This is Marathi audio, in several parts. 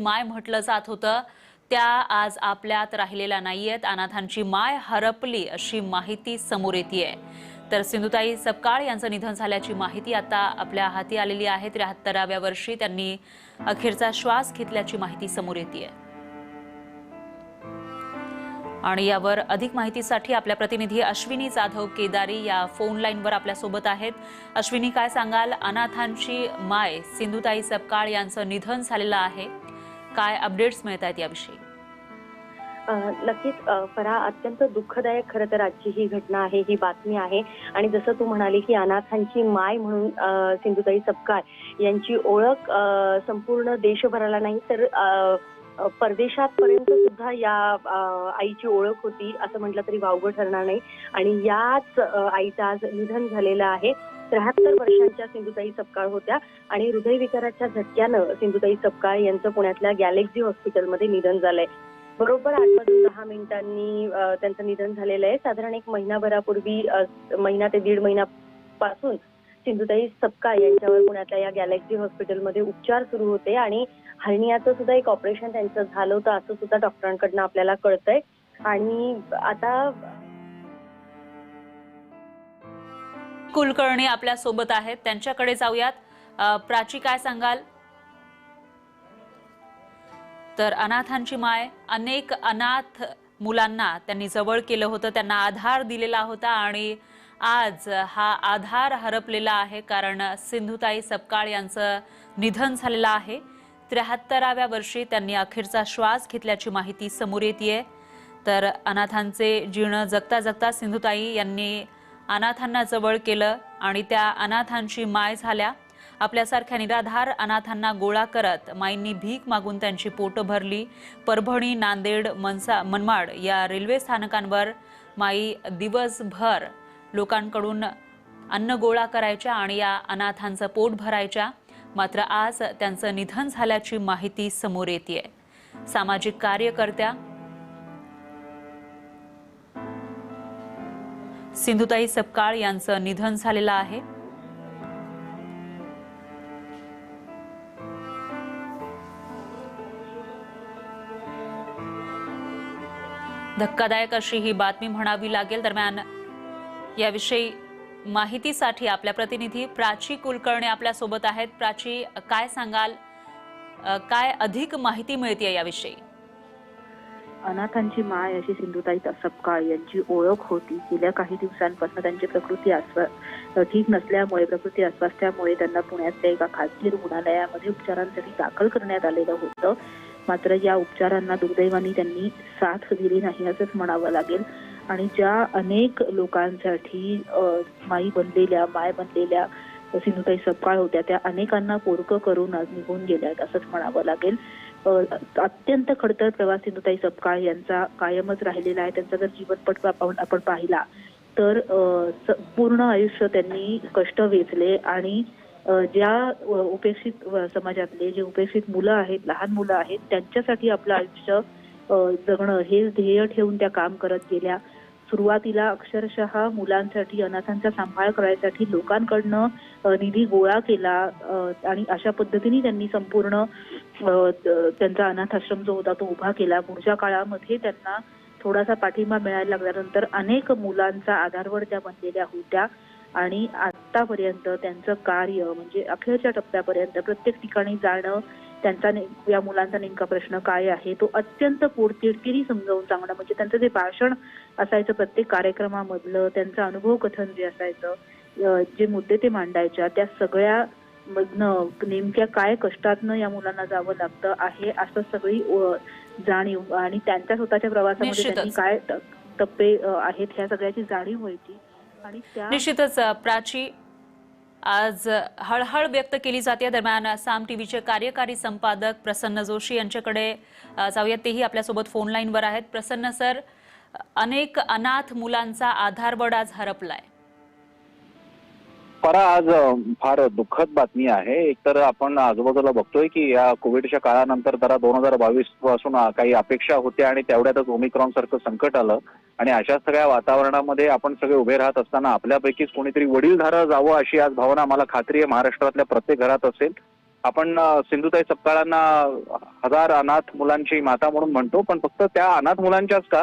माय म्हटलं जात होतं त्या आज आपल्यात राहिलेल्या नाहीयेत। अनाथांची माय हरपली अशी माहिती समोर येतेय। तर सिंधुताई सपकाळ यांचं निधन झाल्याची माहिती आता आपल्या हाती आलेली आहे। 73व्या वर्षी त्यांनी अखेरचा श्वास घेतल्याची माहिती समोर येतेय। आणि यावर अधिक माहितीसाठी आपल्या प्रतिनिधी अश्विनी जाधव केदारी या फोन लाईनवर आपल्या सोबत आहेत। अश्विनी, काय सांगाल? अनाथांची माय सिंधुताई सपकाळ यांचं निधन झालेलं आहे, काय अपडेट्स मिळत आहेत याविषयी? नक्कीच फराह, अत्यंत दुःखदायक खरं तर आजची ही घटना आहे, ही बातमी आहे। आणि जसं तू म्हणाली की अनाथांची माय म्हणून सिंधुताई सपकाळ यांची ओळख संपूर्ण देशभराला नाही तर परदेशापर्यंत सुद्धा या आईची ओळख होती असं म्हटलं तरी वावगं ठरणार नाही। आणि याच आईचं आज निधन झालेलं आहे। 73 वर्षांच्या सिंधुताई सपकाळ होत्या आणि हृदयविकाराच्या झटक्यानं सिंधुताई सपकाळ यांचं पुण्यातल्या गॅलेक्सी हॉस्पिटलमध्ये निधन झालंय। बरोबर 8:10 त्यांचं निधन झालेलं आहे। साधारण एक महिनाभरापूर्वी, महिना ते दीड महिन्यापासून सिंधुताई सपकाळ यांच्यावर पुण्यातल्या या गॅलेक्सी हॉस्पिटलमध्ये उपचार सुरू होते आणि हर्नियाचं सुद्धा एक ऑपरेशन त्यांचं झालं होतं असं सुद्धा डॉक्टरांकडनं आपल्याला कळतंय। आणि आता कुलकर्णी आपल्या सोबत आहेत, त्यांच्याकडे जाऊयात। प्राची, काय सांगाल? तर अनाथांची माय, अनेक अनाथ मुलांना त्यांनी जवळ केलं होतं, त्यांना आधार दिलेला होता आणि आज हा आधार हरपलेला आहे कारण सिंधुताई सपकाळ यांचं निधन झालेलं आहे। 73व्या वर्षी त्यांनी अखेरचा श्वास घेतल्याची माहिती समोर येतेय। तर अनाथांचे जीर्ण जगता जगता सिंधुताई यांनी अनाथांना जवळ केलं आणि त्या अनाथांची माय झाल्या। आपल्यासारख्या निराधार अनाथांना गोळा करत माईंनी भीक मागून त्यांची पोटं भरली। परभणी, नांदेड, मनमाड या रेल्वे स्थानकांवर माई दिवसभर लोकांकडून अन्न गोळा करायच्या आणि या अनाथांचं पोट भरायच्या। मात्र आज त्यांचं निधन झाल्याची माहिती समोर येतेय। सामाजिक कार्यकर्त्या सिंधुताई सपकाळ यांचं निधन झालेलं आहे। धक्कादायक अशी ही बातमी म्हणावी लागेल। दरम्यान याविषयी माहितीसाठी आपल्या प्रतिनिधी प्राची कुलकर्णी आपल्या सोबत आहेत। प्राची, काय सांगाल? काय अधिक माहिती मिळते याविषयी? अनाथांची माय अशी सिंधुताई सपकाळ यांची ओळख होती। गेल्या काही दिवसांपासून त्यांची प्रकृती ठीक नसल्यामुळे, प्रकृती अस्वास्थ्यामुळे त्यांना पुण्यातल्या एका खासगी रुग्णालयामध्ये उपचारांसाठी दाखल करण्यात आलेलं होतं। मात्र या उपचारांना दुर्दैवाने त्यांनी साथ दिली नाही असंच म्हणावं लागेल। आणि ज्या अनेक लोकांसाठी माय बनलेल्या सिंधुताई सपकाळ होत्या, त्या अनेकांना पोरकं करून आज निघून गेल्यात असंच म्हणावं लागेल। अत्यंत खडतर प्रवास सिंधुताई सपकाळ यांचा कायमच राहिलेला आहे। त्यांचा जर जीवनपट आपण पाहिला तर पूर्ण आयुष्य त्यांनी कष्ट वेचले आणि ज्या उपेक्षित समाजातले जे उपेक्षित मुलं आहेत, लहान मुलं आहेत, त्यांच्यासाठी आपलं आयुष्य जगणं हे ध्येय ठेवून त्या काम करत गेल्या। सुरुवातीला अक्षरशः मुलांसाठी, अनाथांचा सांभाळ करायसाठी लोकांकडनं निधी गोळा केला आणि अशा पद्धतीने त्यांनी संपूर्ण त्यांचा अनाथ आश्रम जो होता तो उभा केला। पुढच्या काळामध्ये त्यांना थोडासा पाठिंबा मिळायला लागल्यानंतर अनेक मुलांचा आधारवड त्या बनलेल्या होत्या आणि आतापर्यंत त्यांचं कार्य म्हणजे अखेरच्या टप्प्यापर्यंत प्रत्येक ठिकाणी जाणं, त्यांचा या मुलांचा नेमका प्रश्न काय आहे तो अत्यंत पोटतिडकीने समजावून सांगणं, म्हणजे त्यांचं जे भाषण असायचं प्रत्येक कार्यक्रमामधलं, त्यांचं अनुभव कथन जे असायचं, जे मुद्दे ते मांडायच्या, त्या सगळ्या मधनं नेमक्या काय कष्टातनं या मुलांना जावं लागतं आहे असं सगळी जाणीव आणि त्यांच्या स्वतःच्या प्रवासामध्ये त्यांनी काय टप्पे आहेत ह्या सगळ्याची जाणीव व्हायची। आणि निश्चितच प्राची, आज हळहळ व्यक्त केली जाते। दरम्यान साम टीव्हीचे कार्यकारी संपादक प्रसन्न जोशी यांच्याकडे जाऊयात, तेही आपल्यासोबत फोन लाईनवर आहेत। प्रसन्न सर, अनेक अनाथ मुलांचा आधारवड आज हरपलाय। आज फार दुःखद बातमी आहे। एकतर आपण आजूबाजूला बघतोय की या कोविडच्या काळानंतर जरा 2022 पासून काही अपेक्षा होत्या आणि तेवढ्यातच ओमिक्रॉन सारखं संकट आलं आणि अशा सगळ्या वातावरणामध्ये आपण सगळे उभे राहत असताना आपल्यापैकीच कोणीतरी वडीलधारा जावं अशी आज भावना मला खात्री आहे महाराष्ट्रातल्या प्रत्येक घरात असेल। आपण सिंधुताई सपकाळांना हजार अनाथ मुलांची माता म्हणून म्हणतो, पण फक्त त्या अनाथ मुलांच्याच का,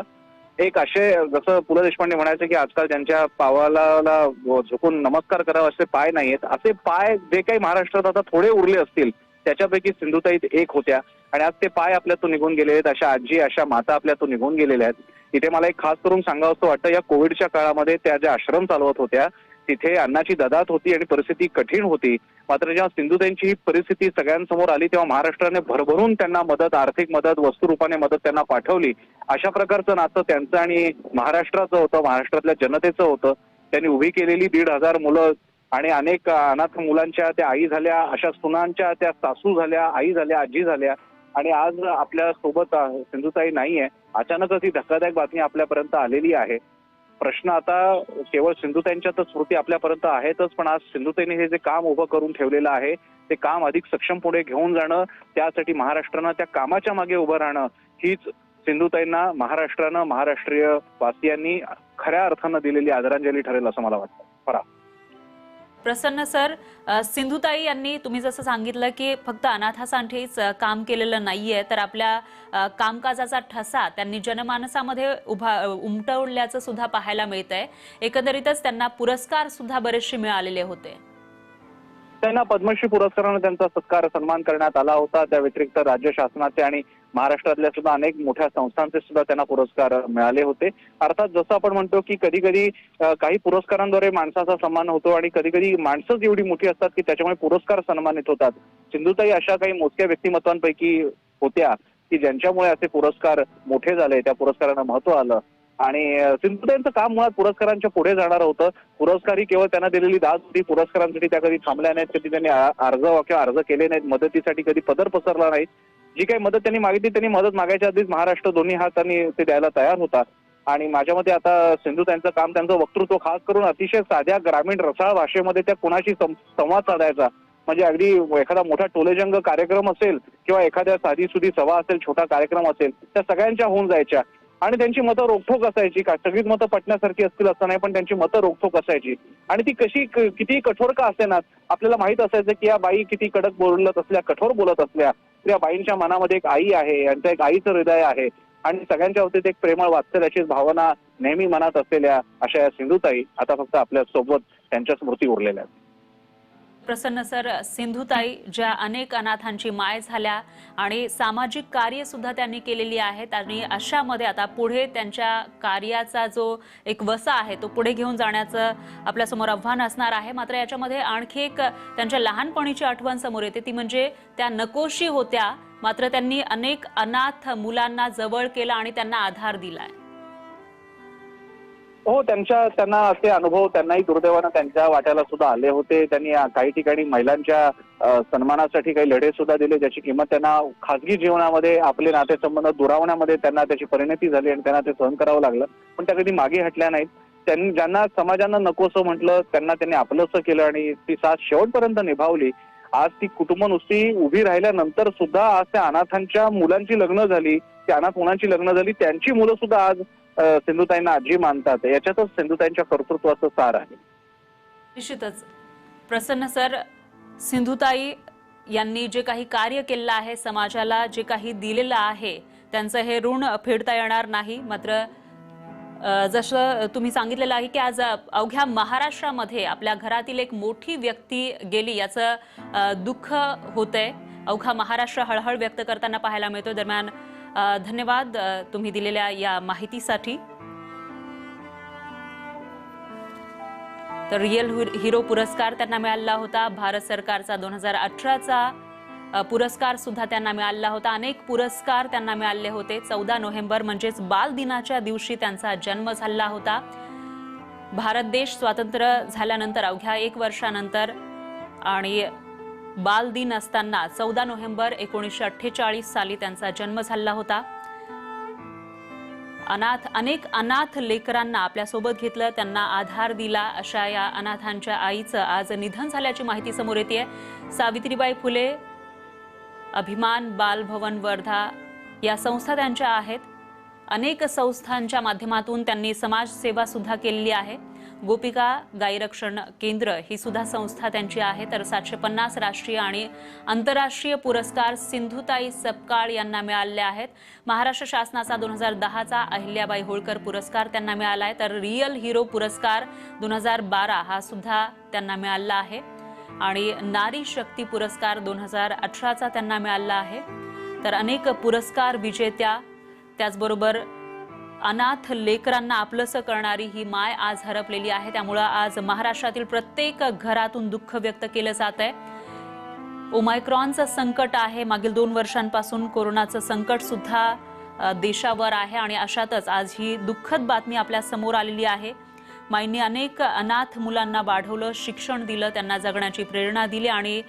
एक असे जसं पु ल देशपांडे म्हणायचे की आजकाल ज्यांच्या पावाला झुकून नमस्कार करावा असे पाय नाहीयेत, असे पाय जे काही महाराष्ट्रात आता थोडे उरले असतील त्याच्यापैकी सिंधुताई एक होत्या. आणि आज ते पाय आपल्यातून निघून गेले आहेत, अशा आजी अशा माता आपल्यातून निघून गेलेल्या आहेत. इथे मला एक खास करून सांगावं असं वाटतं, या कोविडच्या काळामध्ये त्या ज्या आश्रम चालवत होत्या तिथे अन्नाची ददात होती आणि परिस्थिती कठीण होती. मात्र जेव्हा सिंधुताईंची ही परिस्थिती सगळ्यांसमोर आली तेव्हा महाराष्ट्राने भरभरून त्यांना मदत, आर्थिक मदत, वस्तुरूपाने मदत त्यांना पाठवली. अशा प्रकारचं नातं त्यांचं आणि महाराष्ट्राचं होतं, महाराष्ट्रातल्या जनतेचं होतं. त्यांनी उभी केलेली 1,500 मुलं आणि अनेक अनाथ मुलांच्या त्या आई झाल्या, अशा सुनांच्या त्या सासू झाल्या, आई झाल्या, आजी झाल्या. आणि आज आपल्या सोबत सिंधुताई नाहीये. अचानकच ही धक्कादायक बातमी आपल्यापर्यंत आलेली आहे. प्रश्न आता केवळ सिंधुताईंच्या स्मृती आपल्यापर्यंत आहेतच, पण आज सिंधुताईंनी हे जे काम उभं करून ठेवलेलं आहे ते काम अधिक सक्षम पुढे घेऊन जाणं, त्यासाठी महाराष्ट्रानं त्या कामाच्या मागे उभं राहणं, हीच सिंधुताईंना महाराष्ट्रानं, महाराष्ट्रीय वासियांनी खऱ्या अर्थानं दिलेली आदरांजली ठरेल असं मला वाटतं. प्रसन्न सर, सिंधुताई यांनी तुम्ही जसं सांगितलं की फक्त अनाथासाठीच काम केलेलं नाहीये, तर आपल्या कामकाजाचा ठसा त्यांनी जनमानसामध्ये उमटवल्याचं सुद्धा पाहायला मिळतंय. एकंदरीतच त्यांना पुरस्कार सुद्धा बरेचसे मिळालेले होते. त्यांना पद्मश्री पुरस्काराने त्यांचा सत्कार सन्मान करण्यात आला होता. त्या व्यतिरिक्त राज्य शासनाचे आणि महाराष्ट्रातल्या सुद्धा अनेक मोठ्या संस्थांचे सुद्धा त्यांना पुरस्कार मिळाले होते. अर्थात जसं आपण म्हणतो की कधी कधी काही पुरस्कारांद्वारे माणसाचा सन्मान होतो आणि कधी कधी माणसंच एवढी मोठी असतात की त्याच्यामुळे पुरस्कार सन्मानित होतात. सिंधुताई अशा काही मोजक्या व्यक्तिमत्वांपैकी होत्या की ज्यांच्यामुळे असे पुरस्कार मोठे झाले, त्या पुरस्कारांना महत्व आलं. आणि सिंधुताईंचं काम मुळात पुरस्कारांच्या पुढे जाणार होतं. पुरस्कार ही केवळ त्यांना दिलेली दाद होती. पुरस्कारांसाठी त्या कधी थांबल्या नाहीत, कधी त्यांनी अर्ज केले नाहीत, मदतीसाठी कधी पदर पसरला नाही. जी काही मदत त्यांनी मागितली त्यांनी मदत मागायच्या आधीच महाराष्ट्र दोन्ही हातांनी ते द्यायला तयार होता. आणि माझ्या मते आता सिंधुताईंचं काम, त्यांचं वक्तृत्व खास करून अतिशय साध्या ग्रामीण रसाळ भाषेमध्ये त्या कुणाशी संवाद साधायचा. म्हणजे अगदी एखादा मोठा टोलेजंग कार्यक्रम असेल किंवा एखाद्या साधीसुधी सभा असेल, छोटा कार्यक्रम असेल, त्या सगळ्यांच्या होऊन जायच्या. आणि त्यांची मतं रोखोक असायची. सगळीच मतं पटण्यासारखी असतील असं नाही, पण त्यांची मतं रोखोक असायची. आणि ती किती कठोर का असेना, आपल्याला माहित असायचं की या बाई किती कडक बोलत असल्या, कठोर बोलत असल्या, तर या बाईंच्या मनामध्ये एक आई आहे, यांचं एक आईचं हृदय आहे. आणि सगळ्यांच्या बाबतीत एक प्रेमळ वात्सल्याची भावना नेहमी मनात असलेल्या अशा या सिंधुताई आता फक्त आपल्या सोबत त्यांच्या स्मृती उरलेल्या आहेत. प्रसन्न सर, सिंधुताई ज्या अनेक अनाथांची माय झाल्या आणि सामाजिक कार्य सुद्धा त्यांनी केलेली आहेत आणि अशामध्ये आता पुढे त्यांच्या कार्याचा जो एक वसा आहे तो पुढे घेऊन जाण्याचं आपल्यासमोर आव्हान असणार आहे. मात्र याच्यामध्ये आणखी एक त्यांच्या लहानपणीची आठवण समोर येते, ती म्हणजे त्या नकोशी होत्या, मात्र त्यांनी अनेक अनाथ मुलांना जवळ केलं आणि त्यांना आधार दिलाय. हो, त्यांना असे अनुभव त्यांनाही दुर्दैवानं त्यांच्या वाट्याला सुद्धा आले होते. त्यांनी काही ठिकाणी महिलांच्या सन्मानासाठी काही लढे सुद्धा दिले, ज्याची किंमत त्यांना खासगी जीवनामध्ये आपले नातेसंबंध दुरावण्यामध्ये त्यांना त्याची परिणती झाली आणि त्यांना ते सहन करावं लागलं. पण त्या कधी मागे हटल्या नाहीत. त्यांनी ज्यांना समाजानं नकोसं म्हटलं त्यांनी आपलंसं केलं आणि ती साथ शेवटपर्यंत निभावली. आज ती कुटुंब नुसती उभी राहिल्यानंतर सुद्धा आज त्या अनाथांच्या मुलांची लग्न झाली, त्या अनाथ मुलांची लग्न झाली, त्यांची मुलं सुद्धा आज सिंधुताईंना आजी मानतात. याच्यातच सिंधुताईंच्या कर्तृत्वाचं सार आहे. निश्चितच प्रसन्न सर, सिंधुताई यांनी जे काही कार्य केलेलं आहे, समाजाला जे काही दिलेलं आहे, त्यांचं हे ऋण फेडता येणार नाही. मात्र जसं तुम्ही सांगितलेलं आहे की आज अवघ्या महाराष्ट्रामध्ये आपल्या घरातील एक मोठी व्यक्ती गेली, याचं दुःख होतंय. अवघा महाराष्ट्र हळहळ व्यक्त करताना पाहायला मिळतोय. दरम्यान धन्यवाद तुम्ही दिलेल्या या माहितीसाठी. तर रिअल हिरो पुरस्कार त्यांना मिळाला होता. भारत सरकारचा 2018चा पुरस्कार सुद्धा त्यांना मिळाला होता. अनेक पुरस्कार त्यांना मिळाले होते. 14 नोव्हेंबर म्हणजेच बाल दिनाच्या दिवशी त्यांचा जन्म झाला होता. भारत देश स्वतंत्र झाल्यानंतर अवघ्या 1 वर्षानंतर आणि बाल दिन असताना 14 नोव्हेंबर 1948 साली त्यांचा जन्म झाला होता. अनेक अनाथ लेकरांना आपल्यासोबत घेतलं, त्यांना आधार दिला. अशा या अनाथांच्या आईचं आज निधन झाल्याची माहिती समोर येते. सावित्रीबाई फुले अभिमान बाल भवन वर्धा या संस्था त्यांच्या आहेत. अनेक संस्थांच्या माध्यमातून त्यांनी समाजसेवा सुद्धा केलेली आहे. गोपिका गायरक्षण केंद्र ही सुद्धा संस्था त्यांची आहे. तर 750 राष्ट्रीय आणि आंतरराष्ट्रीय पुरस्कार सिंधुताई सपकाळ यांना मिळाले आहेत. महाराष्ट्र शासनाचा 2010चा अहिल्याबाई होळकर पुरस्कार त्यांना मिळाला आहे. तर रिअल हिरो पुरस्कार 2012 हा सुद्धा त्यांना मिळाला आहे आणि नारी शक्ती पुरस्कार 2018चा त्यांना मिळाला आहे. तर अनेक पुरस्कार विजेत्या, त्याचबरोबर अनाथ लेकरांना आपलंसं करणारी ही माय आज हरपलेली आहे. त्यामुळे आज महाराष्ट्रातील प्रत्येक घरातून दुःख व्यक्त केलं जात आहे. ओमायक्रॉनचं संकट आहे. मागील 2 वर्षांपासून कोरोनाचं संकट सुद्धा देशावर आहे आणि अशातच आज ही दुःखद बातमी आपल्या समोर आलेली आहे. माईंनी अनेक अनाथ मुलांना वाढवलं, शिक्षण दिलं, त्यांना जगण्याची प्रेरणा दिली आणि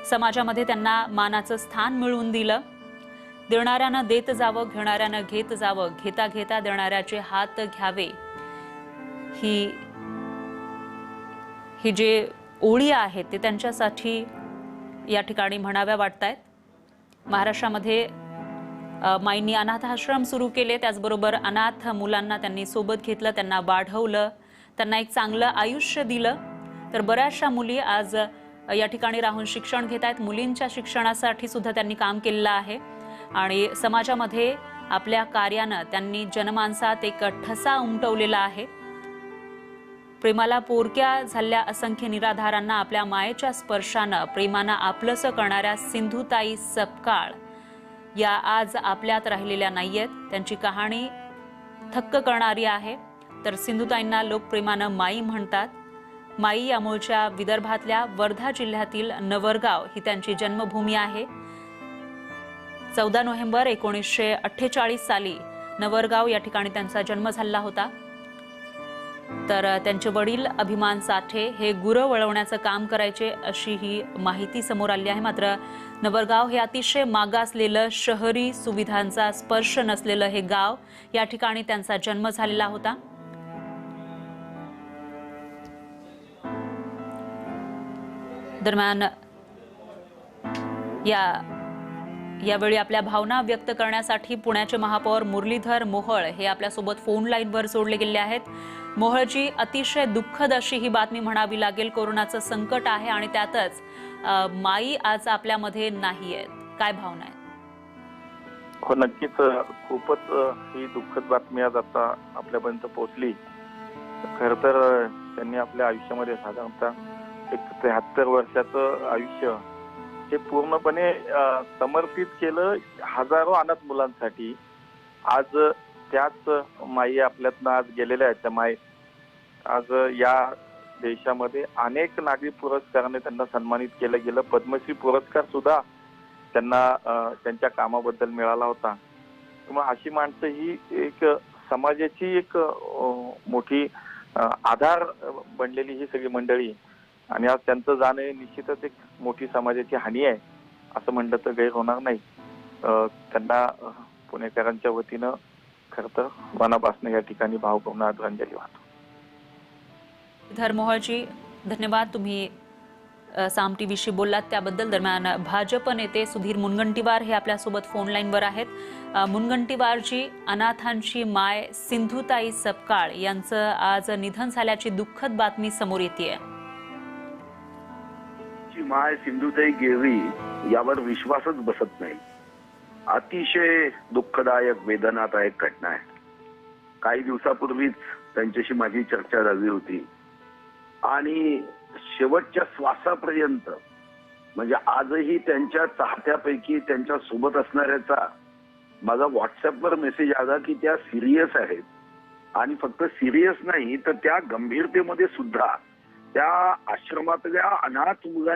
समाजामध्ये त्यांना मानाचं स्थान मिळवून दिलं. देणाऱ्यानं देत जावं, घेणाऱ्यानं घेत जावं, घेता घेता देणाऱ्याचे हात घ्यावे, ही जे ओळी आहेत ते त्यांच्यासाठी या ठिकाणी म्हणाव्या वाटतायत. महाराष्ट्रामध्ये माईंनी अनाथ आश्रम सुरू केले, त्याचबरोबर अनाथ मुलांना त्यांनी सोबत घेतलं, त्यांना वाढवलं, त्यांना एक चांगलं आयुष्य दिलं. तर बऱ्याचशा मुली आज या ठिकाणी राहून शिक्षण घेत आहेत. मुलींच्या शिक्षणासाठी सुद्धा त्यांनी काम केलेलं आहे आणि समाजामध्ये आपल्या कार्यानं त्यांनी जनमानसात एक ठसा उमटवलेला आहे. प्रेमाला पोरक्या झालेल्या असंख्य निराधारांना आपल्या मायेच्या स्पर्शानं प्रेमानं आपलंसं करणाऱ्या सिंधुताई सपकाळ या आज आपल्यात राहिलेल्या नाहीयेत. त्यांची कहाणी थक्क करणारी आहे. तर सिंधुताईंना लोकप्रेमानं माई म्हणतात. माई या मूळच्या विदर्भातल्या वर्धा जिल्ह्यातील नवरगाव ही त्यांची जन्मभूमी आहे. 14 नोव्हेंबर 1948 साली नवरगाव या ठिकाणी त्यांचा जन्म झाला होता. तर त्यांचे वडील अभिमान साठे हे गुरं वळवण्याचं काम करायचे अशी ही माहिती समोर आली आहे. मात्र नवरगाव हे अतिशय मागासलेलं, शहरी सुविधांचा स्पर्श नसलेलं हे गाव, या ठिकाणी त्यांचा जन्म झालेला होता. दरम्यान यावेळी आपल्या भावना व्यक्त करण्यासाठी पुण्याचे महापौर मुरलीधर मोहोळ हे आपल्यासोबत फोन लाईनवर जोडले गेले आहेत. मोहोळजी, अतिशय दुःखद अशी ही बातमी म्हणावी लागेल. कोरोनाचं संकट आहे आणि त्यातच माई आज आपल्यामध्ये नाही आहेत. काय भावना आहेत? हो, नक्कीच खूपच ही दुःखद बातमी आज आता आपल्यापर्यंत पोहोचली. खर तर त्यांनी आपल्या आयुष्यामध्ये साधारणतः एक 73 वर्षाचं आयुष्य हे पूर्णपणे समर्पित केलं हजारो अनाथ मुलांसाठी. आज त्याच माई आपल्यातनं आज गेलेल्या आहेत. त्या माई आज या देशामध्ये अनेक नागरी पुरस्काराने त्यांना सन्मानित केलं गेलं. पद्मश्री पुरस्कार सुद्धा त्यांना त्यांच्या कामाबद्दल मिळाला होता. मग अशी माणसं ही एक समाजाची एक मोठी आधार बनलेली ही सगळी मंडळी आणि आज त्यांचं जाणं निश्चितच एक मोठी समाजाची हानी आहे असं म्हणलं तर गैर होणार नाही. त्यांना पुणेकरांच्या वतीनं खरं तर मनापासून या ठिकाणी भावपूर्ण आदरांजली वाहतो. धर्मोहळजी, धन्यवाद. तुम्ही साम टीव्हीशी बोललात त्याबद्दल. दरम्यान भाजप नेते सुधीर मुनगंटीवार हे आपल्यासोबत फोन लाईनवर आहेत. मुनगंटीवारजी, अनाथांची माय सिंधुताई सपकाळ यांचं आज निधन झाल्याची दुःखद बातमी समोर येतेय. माय सिंधुताई गेली यावर विश्वासच बसत नाही. अतिशय दुःखदायक, वेदनादायक घटना आहे. काही दिवसापूर्वीच त्यांच्याशी माझी चर्चा झाली होती आणि शेवटच्या श्वासापर्यंत म्हणजे आजही त्यांच्या चाहत्यापैकी त्यांच्या सोबत असणाऱ्याचा माझा व्हॉट्सअपवर मेसेज आला की त्या सिरियस आहेत आणि फक्त सिरियस नाही तर त्या गंभीरतेमध्ये सुद्धा त्या आश्रमातल्या अनाथ मुलांना